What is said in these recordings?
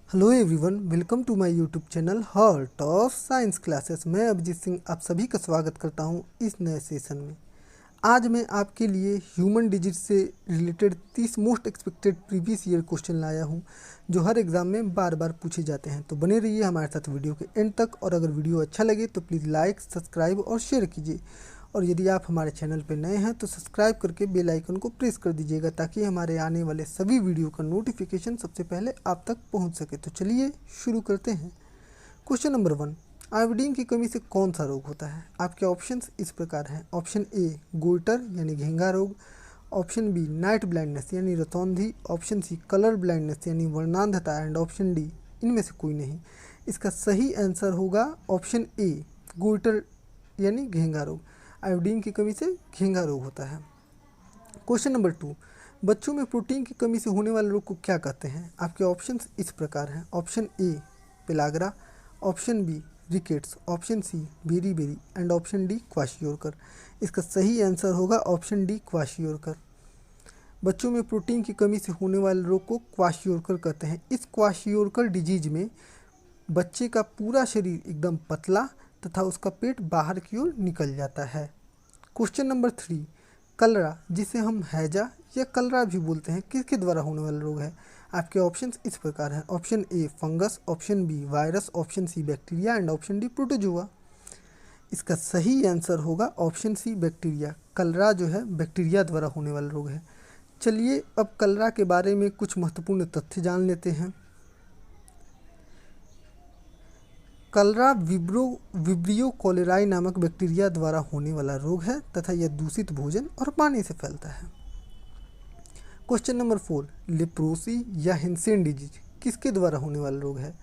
Hello everyone, welcome to my YouTube channel heart of science classes. मैं अभिजीत सिंह आप सभी का स्वागत करता हूं इस नए सेशन में। आज मैं आपके लिए ह्यूमन डिजीज से related 30 most expected previous year question लाया हूं, जो हर एग्जाम में बार बार पूछे जाते हैं। तो बने रहिए हमारे साथ वीडियो के एंड तक, और अगर वीडियो अच्छा लगे तो प्लीज़ लाइक, सब्सक्राइब और शेयर कीजिए। और यदि आप हमारे चैनल पर नए हैं तो सब्सक्राइब करके बेल आइकन को प्रेस कर दीजिएगा, ताकि हमारे आने वाले सभी वीडियो का नोटिफिकेशन सबसे पहले आप तक पहुंच सके। तो चलिए शुरू करते हैं। क्वेश्चन नंबर 1, आयोडीन की कमी से कौन सा रोग होता है? आपके ऑप्शंस इस प्रकार हैं। ऑप्शन ए गोइटर यानी घेंगा रोग, ऑप्शन बी नाइट ब्लाइंडनेस यानी रतौंधी, ऑप्शन सी कलर ब्लाइंडनेस यानी वर्णांधता, एंड ऑप्शन डी इनमें से कोई नहीं। इसका सही आंसर होगा ऑप्शन ए गोइटर यानी घेंगा रोग। आयोडीन की कमी से घेंगा रोग होता है। क्वेश्चन नंबर 2, बच्चों में प्रोटीन की कमी से होने वाले रोग को क्या कहते हैं? आपके ऑप्शंस इस प्रकार हैं। Option A pellagra, option B rickets, option C beriberi, and option D kwashiorkor. इसका सही आंसर होगा ऑप्शन डी क्वाशियोरकर। बच्चों में प्रोटीन की कमी से होने वाले रोग को क्वाशियोरकर कहते हैं। इस क्वाशियोरकर डिजीज में बच्चे का पूरा शरीर एकदम पतला तथा उसका पेट बाहर की ओर निकल जाता है। क्वेश्चन नंबर 3, कलरा जिसे हम हैजा या कलरा भी बोलते हैं, किसके द्वारा होने वाला रोग है? आपके ऑप्शंस इस प्रकार हैं। Option A fungus, option B virus, option C bacteria, and option D protozoa. इसका सही आंसर होगा ऑप्शन सी बैक्टीरिया। कलरा जो है बैक्टीरिया द्वारा होने वाला रोग है। चलिए अब कलरा के बारे में कुछ महत्वपूर्ण तथ्य जान लेते हैं। कलरा विब्रियो कोलेराई नामक बैक्टीरिया द्वारा होने वाला रोग है तथा यह दूषित भोजन और पानी से फैलता है। क्वेश्चन नंबर 4, लेप्रोसी या हेंसेन डिजीज किसके द्वारा होने वाला रोग है?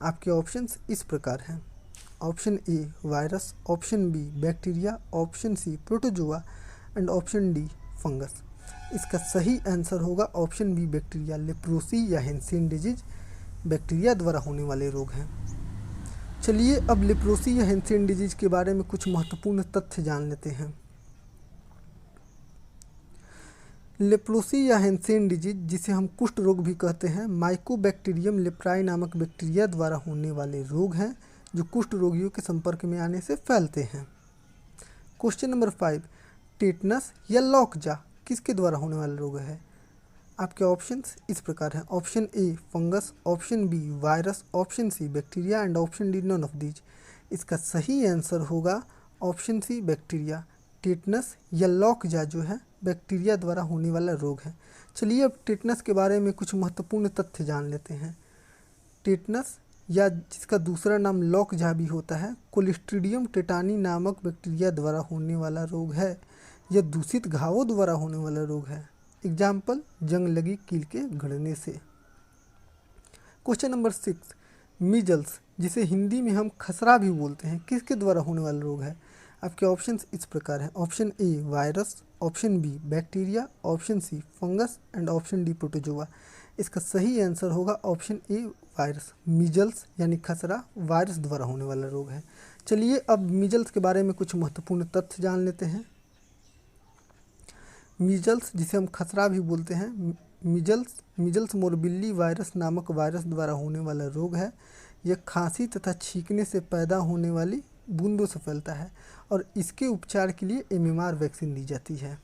आपके ऑप्शंस इस प्रकार हैं। Option A virus, option B bacteria, option C protozoa, and option D fungus. इसका सही आंसर होगा ऑप्शन बी बैक्टीरिया। लेप्रोसी या हेंसेन डिजीज बैक्टीरिया द्वारा होने वाले रोग हैं। चलिए अब लेप्रोसी या हेंसेन डिजीज के बारे में कुछ महत्वपूर्ण तथ्य जान लेते हैं। लेप्रोसी या हेंसेन डिजीज, जिसे हम कुष्ठ रोग भी कहते हैं, माइकोबैक्टीरियम लेप्राई नामक बैक्टीरिया द्वारा होने वाले रोग हैं, जो कुष्ठ रोगियों के संपर्क में आने से फैलते हैं। क्वेश्चन नंबर 5, टेटनस या लॉकजा किसके द्वारा होने वाला रोग है? आपके ऑप्शंस इस प्रकार हैं। Option A fungus, option B virus, option C bacteria, and option D none of these. इसका सही आंसर होगा ऑप्शन सी बैक्टीरिया। टेटनस या लॉकजा जो है बैक्टीरिया द्वारा होने वाला रोग है। चलिए अब टेटनस के बारे में कुछ महत्वपूर्ण तथ्य जान लेते हैं। टेटनस या जिसका दूसरा नाम लॉकजा भी होता है, कोलिस्ट्रीडियम टेटानी नामक बैक्टीरिया द्वारा होने वाला रोग है। यह दूषित घावों द्वारा होने वाला रोग है। एग्जाम्पल, जंग लगी कील के गड़ने से। क्वेश्चन नंबर 6, मीजल्स जिसे हिंदी में हम खसरा भी बोलते हैं, किसके द्वारा होने वाला रोग है? आपके ऑप्शंस इस प्रकार हैं। Option A virus, option B bacteria, option C fungus, and option D protozoa. इसका सही आंसर होगा ऑप्शन ए वायरस। मीजल्स यानी खसरा वायरस द्वारा होने वाला रोग है। चलिए अब मीजल्स के बारे में कुछ महत्वपूर्ण तथ्य जान लेते हैं। मीजल्स जिसे हम खसरा भी बोलते हैं, मीजल्स मोरबिल्ली वायरस नामक वायरस द्वारा होने वाला रोग है। यह खांसी तथा छींकने से पैदा होने वाली बूंदों से फैलता है, और इसके उपचार के लिए एमएमआर वैक्सीन दी जाती है।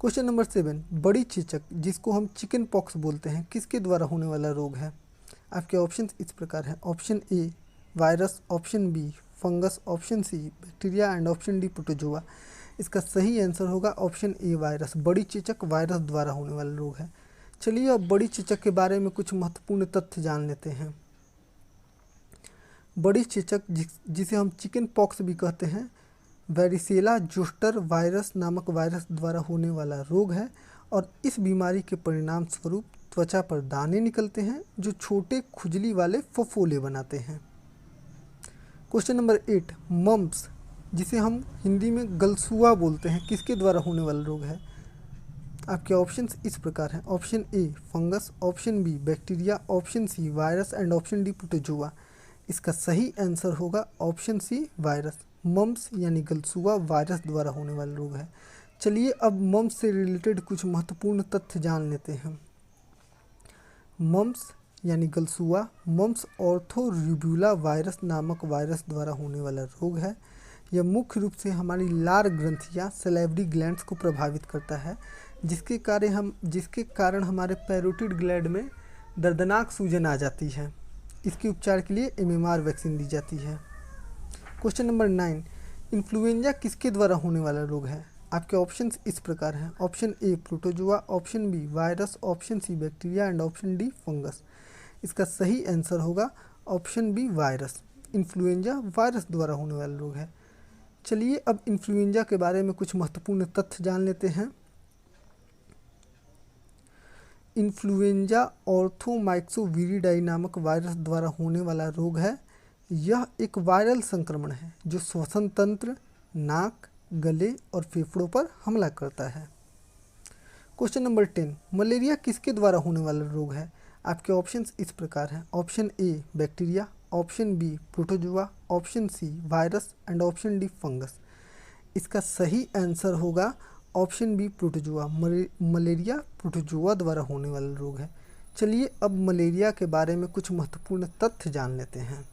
क्वेश्चन नंबर 7, बड़ी चेचक जिसको हम चिकन पॉक्स बोलते हैं, किसके द्वारा होने वाला रोग है? आपके ऑप्शन इस प्रकार हैं। Option A virus, option B fungus, option C bacteria, and option D protozoa. इसका सही आंसर होगा ऑप्शन ए वायरस। बड़ी चेचक वायरस द्वारा होने वाला रोग है। चलिए अब बड़ी चेचक के बारे में कुछ महत्वपूर्ण तथ्य जान लेते हैं। बड़ी चेचक जिसे हम चिकन पॉक्स भी कहते हैं, वेरिसेला जोस्टर वायरस नामक वायरस द्वारा होने वाला रोग है, और इस बीमारी के परिणाम स्वरूप त्वचा पर दाने निकलते हैं, जो छोटे खुजली वाले फफोले बनाते हैं। क्वेश्चन नंबर 8, मम्प्स जिसे हम हिंदी में गलसुआ बोलते हैं, किसके द्वारा होने वाला रोग है? आपके ऑप्शंस इस प्रकार हैं। Option A fungus, option B bacteria, option C virus, and option D protozoa. इसका सही आंसर होगा ऑप्शन सी वायरस। मम्प्स यानी गलसुआ वायरस द्वारा होने वाला रोग है। चलिए अब मम्प्स से रिलेटेड कुछ महत्वपूर्ण तथ्य जान लेते हैं। मम्प्स यानी गलसुआ, मम्स ऑर्थोरिब्यूला वायरस नामक वायरस द्वारा होने वाला रोग है। यह मुख्य रूप से हमारी लार ग्रंथियाँ सैलिवरी ग्लैंड्स को प्रभावित करता है, जिसके कारण हमारे पैरोटिड ग्लैंड में दर्दनाक सूजन आ जाती है। इसके उपचार के लिए MMR वैक्सीन दी जाती है। क्वेश्चन नंबर 9, इन्फ्लुएंजा किसके द्वारा होने वाला रोग है? आपके ऑप्शंस इस प्रकार हैं। Option A protozoa, option B virus, option C bacteria and option D fungus. इसका सही आंसर होगा option B virus. Influenza virus द्वारा होने वाला रोग है। चलिए अब इन्फ्लुएंजा के बारे में कुछ महत्वपूर्ण तथ्य जान लेते हैं। इन्फ्लुएंजा ऑर्थोमाइक्सोविरिडाई नामक वायरस द्वारा होने वाला रोग है। यह एक वायरल संक्रमण है जो श्वसन तंत्र, नाक, गले और फेफड़ों पर हमला करता है। क्वेश्चन नंबर 10, मलेरिया किसके द्वारा होने वाला रोग है? आपके ऑप्शंस इस प्रकार हैं। Option A bacteria, option B protozoa, option C virus and option D fungus. इसका सही आंसर होगा option B protozoa. Malaria protozoa द्वारा होने वाला रोग है। चलिए अब मलेरिया के बारे में कुछ महत्वपूर्ण तथ्य जान लेते हैं।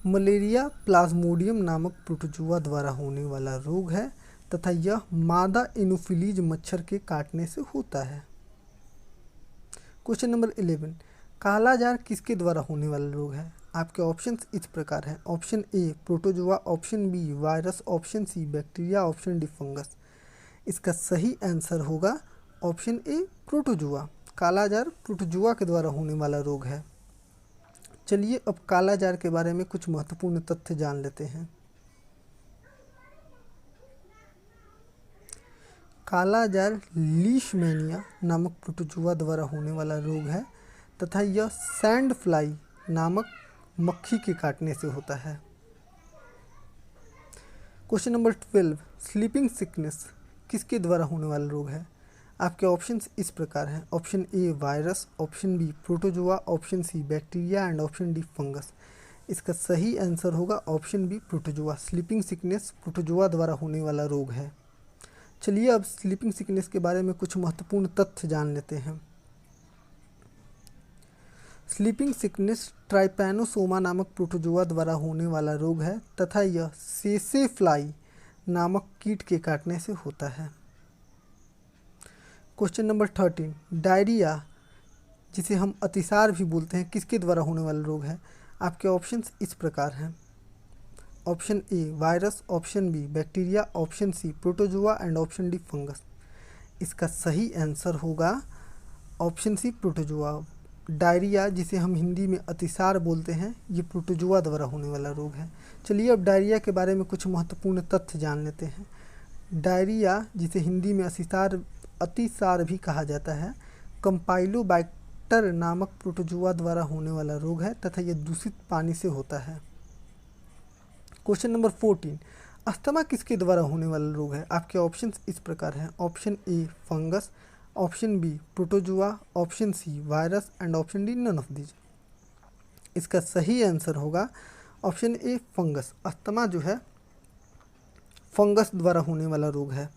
मलेरिया प्लाज्मोडियम नामक प्रोटोजोआ द्वारा होने वाला रोग है तथा यह मादा एनोफिलीज मच्छर के काटने से होता है। क्वेश्चन नंबर 11, काला जार किसके द्वारा होने वाला रोग है? आपके ऑप्शंस इस प्रकार हैं। Option A protozoa, option B virus, option C bacteria, option D fungus. इसका सही आंसर होगा option A protozoa. Kala azar protozoa के द्वारा होने वाला रोग है। चलिए अब काला जार के बारे में कुछ महत्वपूर्ण तथ्य जान लेते हैं। काला जार लीशमैनिया नामक प्रोटोजोआ द्वारा होने वाला रोग है तथा यह सैंड फ्लाई नामक मक्खी के काटने से होता है। क्वेश्चन नंबर 12, स्लीपिंग सिकनेस किसके द्वारा होने वाला रोग है? आपके ऑप्शंस इस प्रकार हैं। Option A virus, option B protozoa, option C bacteria and option D fungus. इसका सही आंसर होगा option B protozoa. Sleeping sickness protozoa द्वारा होने वाला रोग है। चलिए अब स्लीपिंग सिकनेस के बारे में कुछ महत्वपूर्ण तथ्य जान लेते हैं। स्लीपिंग सिकनेस ट्राइपैनोसोमा नामक प्रोटोजोआ द्वारा होने वाला रोग है तथा यह सेसे फ्लाई नामक कीट के काटने से होता है। क्वेश्चन नंबर 13, डायरिया जिसे हम अतिसार भी बोलते हैं किसके द्वारा होने वाला रोग है? आपके ऑप्शंस इस प्रकार हैं। Option A virus, option B bacteria, option C protozoa and option D fungus. इसका सही आंसर होगा ऑप्शन सी प्रोटोजोआ। डायरिया जिसे हम हिंदी में अतिसार बोलते हैं ये प्रोटोजोआ द्वारा होने वाला रोग है। चलिए अब डायरिया के बारे में कुछ महत्वपूर्ण तथ्य जान लेते हैं। डायरिया जिसे हिंदी में अतिसार भी कहा जाता है, कंपाइलोबाइक्टर नामक प्रोटोजोआ द्वारा होने वाला रोग है तथा यह दूषित पानी से होता है। क्वेश्चन नंबर 14, अस्थमा किसके द्वारा होने वाला रोग है? आपके ऑप्शंस इस प्रकार हैं। Option A fungus, option B protozoa, option C virus and option D none of these. इसका सही आंसर होगा ऑप्शन ए फंगस। अस्थमा जो है फंगस द्वारा होने वाला रोग है।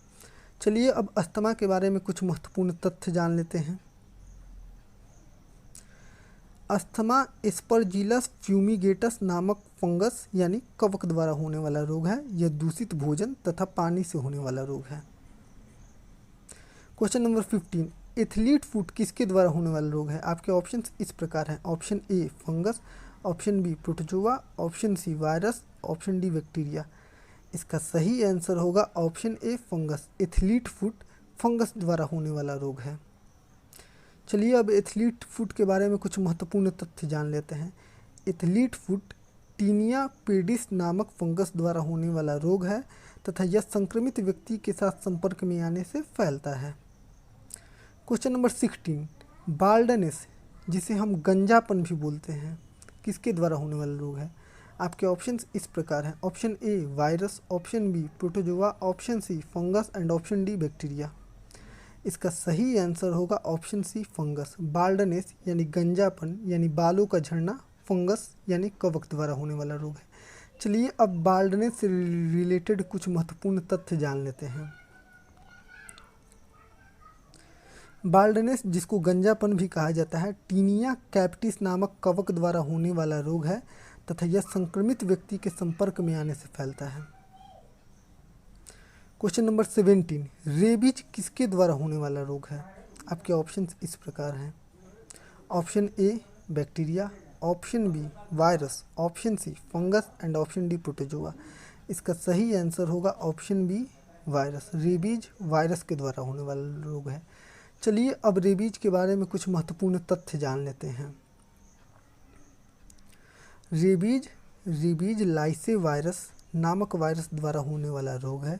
चलिए अब अस्थमा के बारे में कुछ महत्वपूर्ण तथ्य जान लेते हैं। अस्थमा एस्परजिलस फ्यूमिगेटस नामक फंगस यानी कवक द्वारा होने वाला रोग है। यह दूषित भोजन तथा पानी से होने वाला रोग है। क्वेश्चन नंबर 15, एथलीट फुट किसके द्वारा होने वाला रोग है? आपके ऑप्शंस इस प्रकार हैं। Option A fungus, option B protozoa, option C virus, option D bacteria. इसका सही आंसर होगा option A fungus. Athlete foot fungus द्वारा होने वाला रोग है। चलिए अब एथलीट फुट के बारे में कुछ महत्वपूर्ण तथ्य जान लेते हैं। एथलीट फुट टीनिया पेडिस नामक फंगस द्वारा होने वाला रोग है तथा यह संक्रमित व्यक्ति के साथ संपर्क में आने से फैलता है। क्वेश्चन नंबर 16, बाल्डनेस जिसे हम गंजापन भी बोलते हैं किसके द्वारा होने वाला रोग है? आपके ऑप्शंस इस प्रकार हैं। Option A virus, option B protozoa, option C fungus and option D bacteria. इसका सही आंसर होगा ऑप्शन सी फंगस। बाल्डनेस यानी गंजापन यानी बालों का झड़ना, फंगस यानी कवक द्वारा होने वाला रोग है। चलिए अब बाल्डनेस से रिलेटेड कुछ महत्वपूर्ण तथ्य जान लेते हैं। बाल्डनेस, जिसको गंजापन भी कहा जाता है, टीनिया कैपिटिस नामक कवक द्वारा होने वाला रोग है तथा यह संक्रमित व्यक्ति के संपर्क में आने से फैलता है। क्वेश्चन नंबर 17, रेबीज किसके द्वारा होने वाला रोग है? आपके ऑप्शंस इस प्रकार हैं। Option A bacteria, option B virus, option C fungus and option D protozoa. इसका सही आंसर होगा option B virus. Rabies virus के द्वारा होने वाला रोग है। चलिए अब रेबीज के बारे में कुछ महत्वपूर्ण तथ्य जान लेते हैं। रेबीज लाइसे वायरस नामक वायरस द्वारा होने वाला रोग है।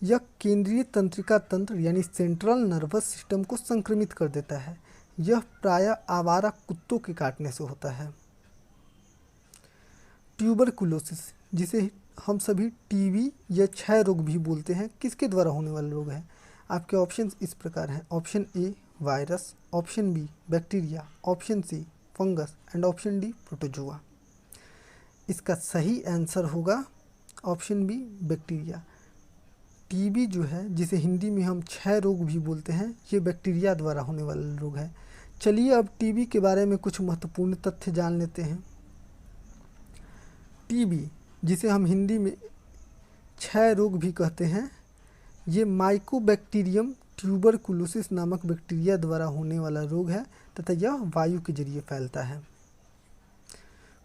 यह केंद्रीय तंत्रिका तंत्र यानी सेंट्रल नर्वस सिस्टम को संक्रमित कर देता है। यह प्रायः आवारा कुत्तों के काटने से होता है। ट्यूबरकुलोसिस, जिसे हम सभी टीबी या क्षय रोग भी बोलते हैं, किसके द्वारा होने वाला रोग है? आपके ऑप्शंस इस प्रकार हैं। Option A virus, option B bacteria, option C fungus and option D protozoa. इसका सही आंसर होगा ऑप्शन बी बैक्टीरिया। टीबी जो है, जिसे हिंदी में हम क्षय रोग भी बोलते हैं, ये बैक्टीरिया द्वारा होने वाला रोग है। चलिए अब टीबी के बारे में कुछ महत्वपूर्ण तथ्य जान लेते हैं। टीबी, जिसे हम हिंदी में क्षय रोग भी कहते हैं, ये माइकोबैक्टीरियम ट्यूबरकुलोसिस नामक बैक्टीरिया द्वारा होने वाला रोग है तथा यह वायु के जरिए फैलता है।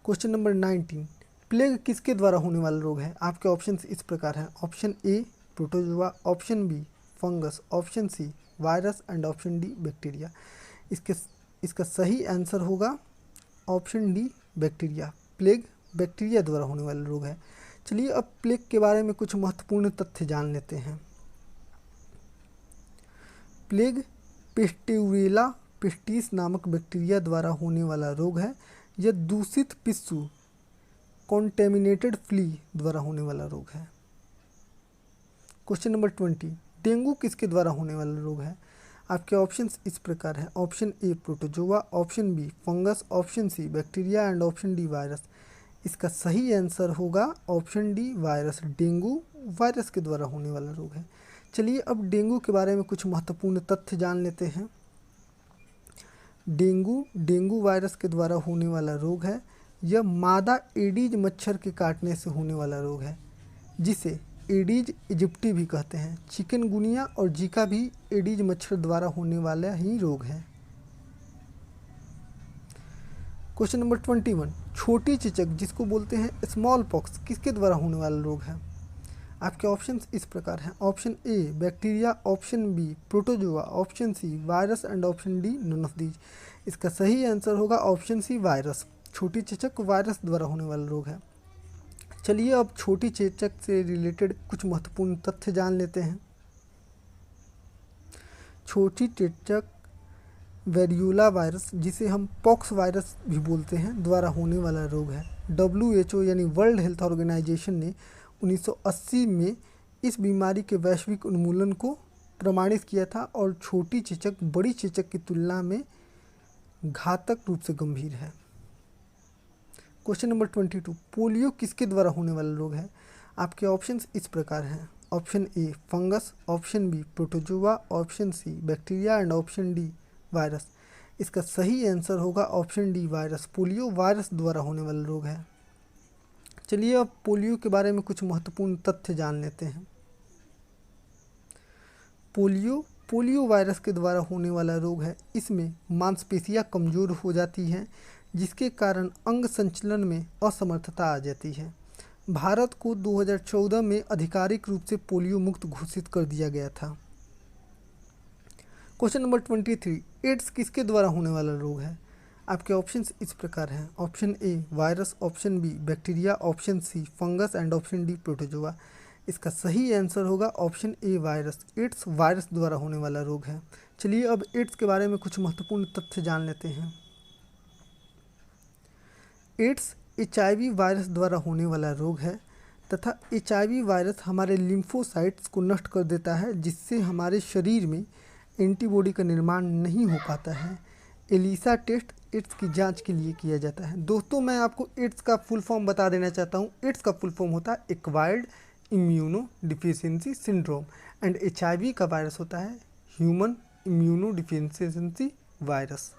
क्वेश्चन नंबर 19, प्लेग किसके द्वारा होने वाला रोग है? आपके ऑप्शंस इस प्रकार हैं। Option A protozoa, option B fungus, option C virus and option D bacteria. इसका सही आंसर होगा option D bacteria. Plague bacteria द्वारा होने वाला रोग है। चलिए अब प्लेग के बारे में कुछ महत्वपूर्ण तथ्य जान लेते हैं। प्लेग पेस्टेउरेला पेस्टिस नामक बैक्टीरिया द्वारा होने वाला रोग है। यह दूषित पिस्सू कॉन्टेमिनेटेड फ्ली द्वारा होने वाला रोग है। क्वेश्चन नंबर 20, डेंगू किसके द्वारा होने वाला रोग है? आपके ऑप्शंस इस प्रकार हैं। Option A protozoa, option B fungus, option C bacteria and option D virus. इसका सही आंसर होगा option D virus. Dengue virus के द्वारा होने वाला रोग है। चलिए अब डेंगू के बारे में कुछ महत्वपूर्ण तथ्य जान लेते हैं। डेंगू वायरस के द्वारा होने वाला रोग है। यह मादा एडीज मच्छर के काटने से होने वाला रोग है, जिसे एडीज इजिप्टी भी कहते हैं। चिकनगुनिया और जीका भी एडीज मच्छर द्वारा होने वाला ही रोग है। क्वेश्चन नंबर 21, छोटी चेचक, जिसको बोलते हैं स्मॉल पॉक्स, किसके द्वारा होने वाला रोग है? आपके ऑप्शंस इस प्रकार हैं। Option A bacteria, option B protozoa, option C virus and option D none of these. इसका सही आंसर होगा ऑप्शन सी वायरस। छोटी चेचक वायरस द्वारा होने वाला रोग है। चलिए अब छोटी चेचक से रिलेटेड कुछ महत्वपूर्ण तथ्य जान लेते हैं। छोटी चेचक वेरियोला वायरस, जिसे हम पॉक्स वायरस भी बोलते हैं, द्वारा होने वाला रोग है। WHO यानी वर्ल्ड हेल्थ ऑर्गेनाइजेशन ने 1980 में इस बीमारी के वैश्विक उन्मूलन को प्रमाणित किया था और छोटी चेचक बड़ी चेचक की तुलना में घातक रूप से गंभीर है। क्वेश्चन नंबर 22, पोलियो किसके द्वारा होने वाला रोग है? आपके ऑप्शंस इस प्रकार हैं। Option A fungus, option B protozoa, option C bacteria and option D virus. इसका सही आंसर होगा option D virus. Polio virus द्वारा होने वाला रोग है। चलिए अब पोलियो के बारे में कुछ महत्वपूर्ण तथ्य जान लेते हैं। पोलियो वायरस के द्वारा होने वाला रोग है। इसमें मांसपेशियां कमज़ोर हो जाती हैं, जिसके कारण अंग संचलन में असमर्थता आ जाती है। भारत को 2014 में आधिकारिक रूप से पोलियो मुक्त घोषित कर दिया गया था। क्वेश्चन नंबर 23, एड्स किसके द्वारा होने वाला रोग है? आपके ऑप्शंस इस प्रकार हैं। Option A virus, option B bacteria, option C fungus and option D protozoa. इसका सही आंसर होगा option A virus. AIDS virus द्वारा होने वाला रोग है। चलिए अब एड्स के बारे में कुछ महत्वपूर्ण तथ्य जान लेते हैं। एड्स HIV वायरस द्वारा होने वाला रोग है तथा HIV वायरस हमारे लिम्फोसाइट्स को नष्ट कर देता है, जिससे हमारे शरीर में एंटीबॉडी का निर्माण नहीं हो पाता है। एलिसा टेस्ट एड्स की जांच के लिए किया जाता है। दोस्तों, मैं आपको एड्स का फुल फॉर्म बता देना चाहता हूँ। एड्स का फुल फॉर्म होता है acquired immuno deficiency syndrome and HIV का वायरस होता है human immunodeficiency virus.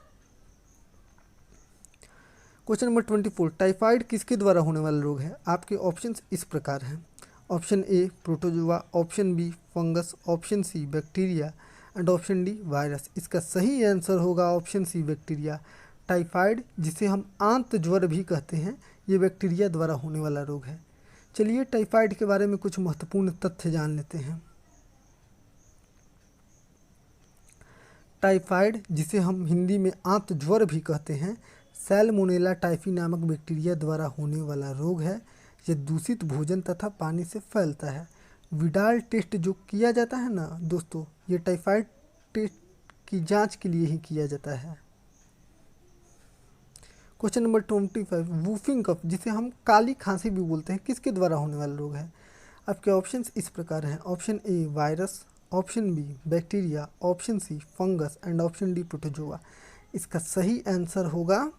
Question number 24, typhoid किसके द्वारा होने वाला रोग है? आपके ऑप्शंस इस प्रकार हैं। Option A protozoa, option B fungus, option C bacteria and option D virus. इसका सही आंसर होगा ऑप्शन सी बैक्टीरिया। टाइफाइड, जिसे हम आंत ज्वर भी कहते हैं, ये बैक्टीरिया द्वारा होने वाला रोग है। चलिए टाइफाइड के बारे में कुछ महत्वपूर्ण तथ्य जान लेते हैं। टाइफाइड, जिसे हम हिंदी में आंत ज्वर भी कहते हैं, सैल्मोनेला टाइफी नामक बैक्टीरिया द्वारा होने वाला रोग है। यह दूषित भोजन तथा पानी से फैलता है। विडाल टेस्ट जो किया जाता है ना दोस्तों, ये टाइफाइड टेस्ट की जांच के लिए ही किया जाता है। क्वेश्चन नंबर 25, वूफिंग कफ, जिसे हम काली खांसी भी बोलते हैं, किसके द्वारा होने वाला रोग है? आपके ऑप्शंस इस प्रकार हैं। Option A virus, option B bacteria, option C fungus and option D protozoa. इसका सही आंसर होगा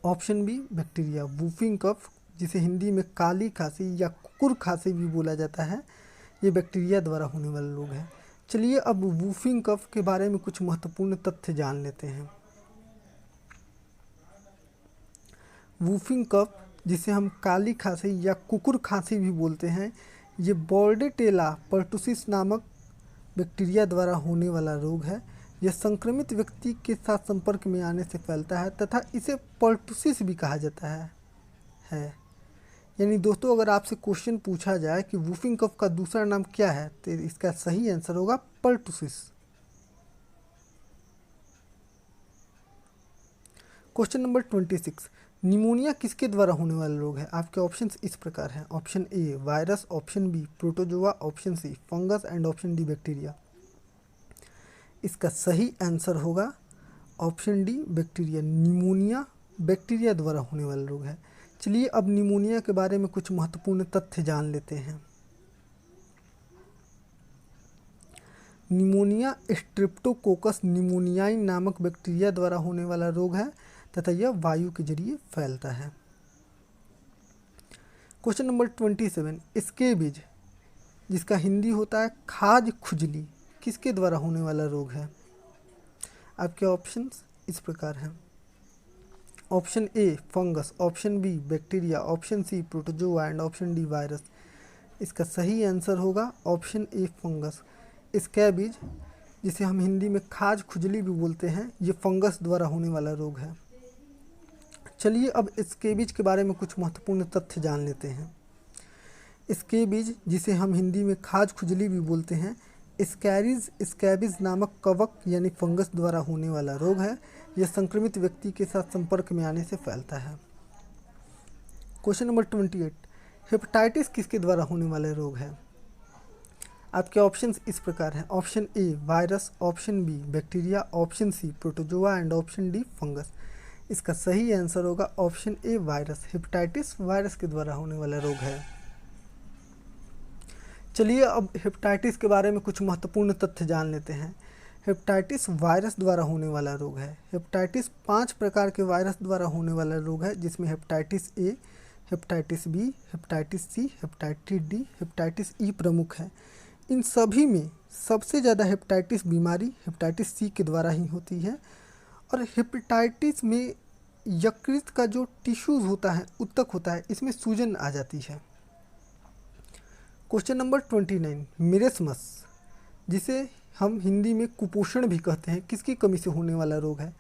option B bacteria. Whooping cough, जिसे हिंदी में काली खांसी या कुकुर खांसी भी बोला जाता है, ये बैक्टीरिया द्वारा होने वाला रोग है। चलिए अब वूफिंग कफ के बारे में कुछ महत्वपूर्ण तथ्य जान लेते हैं। वूफिंग कफ, जिसे हम काली खांसी या कुकुर खांसी भी बोलते हैं, ये बॉर्डेटेला पर्टुसिस नामक बैक्टीरिया द्वारा होने वाला रोग है। यह संक्रमित व्यक्ति के साथ संपर्क में आने से फैलता है तथा इसे पर्टुसिस भी कहा जाता है। यानी दोस्तों, अगर आपसे क्वेश्चन पूछा जाए कि वूफिंग कफ का दूसरा नाम क्या है, तो इसका सही आंसर होगा पर्टुसिस। क्वेश्चन नंबर 26, निमोनिया किसके द्वारा होने वाला रोग है? आपके ऑप्शंस इस प्रकार हैं। Option A virus, option B protozoa, option C fungus and option D bacteria. इसका सही आंसर होगा option D bacteria. Pneumonia bacteria द्वारा होने वाला रोग है। चलिए अब निमोनिया के बारे में कुछ महत्वपूर्ण तथ्य जान लेते हैं। निमोनिया स्ट्रेप्टोकोकस निमोनियाई नामक बैक्टीरिया द्वारा होने वाला रोग है तथा यह वायु के जरिए फैलता है। क्वेश्चन नंबर 27, स्केबिज, जिसका हिंदी होता है खाज खुजली, किसके द्वारा होने वाला रोग है? आपके ऑप्शंस इस प्रकार हैं। Option A fungus, option B bacteria, option C protozoa and option D virus. इसका सही आंसर होगा ऑप्शन ए फंगस। स्कैबिज, जिसे हम हिंदी में खाज खुजली भी बोलते हैं, ये फंगस द्वारा होने वाला रोग है। चलिए अब स्कैबिज के बारे में कुछ महत्वपूर्ण तथ्य जान लेते हैं। स्कैबिज, जिसे हम हिंदी में खाज खुजली भी बोलते हैं, स्कैबिज नामक कवक यानी फंगस द्वारा होने वाला रोग है। यह संक्रमित व्यक्ति के साथ संपर्क में आने से फैलता है। क्वेश्चन नंबर 28, हेपेटाइटिस किसके द्वारा होने वाला रोग है? आपके ऑप्शंस इस प्रकार हैं। Option A virus, option B bacteria, option C protozoa and option D fungus. इसका सही आंसर होगा option A virus. Hepatitis virus के द्वारा होने वाला रोग है। चलिए अब हेपेटाइटिस के बारे में कुछ महत्वपूर्ण तथ्य जान लेते हैं। हेपेटाइटिस वायरस द्वारा होने वाला रोग है। हेपेटाइटिस 5 प्रकार के वायरस द्वारा होने वाला रोग है, जिसमें hepatitis A, hepatitis B, hepatitis C, hepatitis D, hepatitis E प्रमुख है। इन सभी में सबसे ज़्यादा हेपेटाइटिस बीमारी हेपेटाइटिस सी के द्वारा ही होती है और हेपेटाइटिस में यकृत का जो टिश्यूज़ होता है, उत्तक होता है, इसमें सूजन आ जाती है। क्वेश्चन नंबर 29, मिरेस्मस, जिसे हम हिंदी में कुपोषण भी कहते हैं, किसकी कमी से होने वाला रोग है?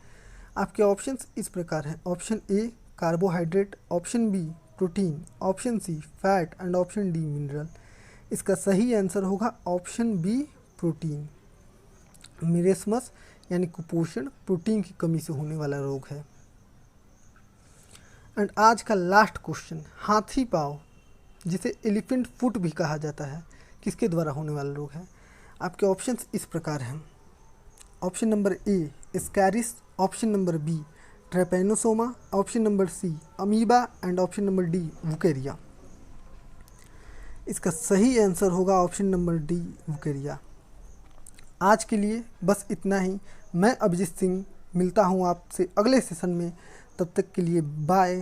आपके ऑप्शंस इस प्रकार हैं। Option A carbohydrate, option B protein, option C fat and option D mineral. इसका सही आंसर होगा ऑप्शन बी प्रोटीन। मिरेस्मस यानी कुपोषण प्रोटीन की कमी से होने वाला रोग है। एंड आज का लास्ट क्वेश्चन, हाथी पाँव, जिसे एलिफेंट फुट भी कहा जाता है, किसके द्वारा होने वाला रोग है? आपके ऑप्शंस इस प्रकार हैं। Option number A ascaris, option number B trypanosoma, option number C amoeba and option number D wuchereria. इसका सही आंसर होगा ऑप्शन नंबर डी वुकेरिया। आज के लिए बस इतना ही। मैं अभिजीत सिंह मिलता हूँ आपसे अगले सेशन में। तब तक के लिए बाय।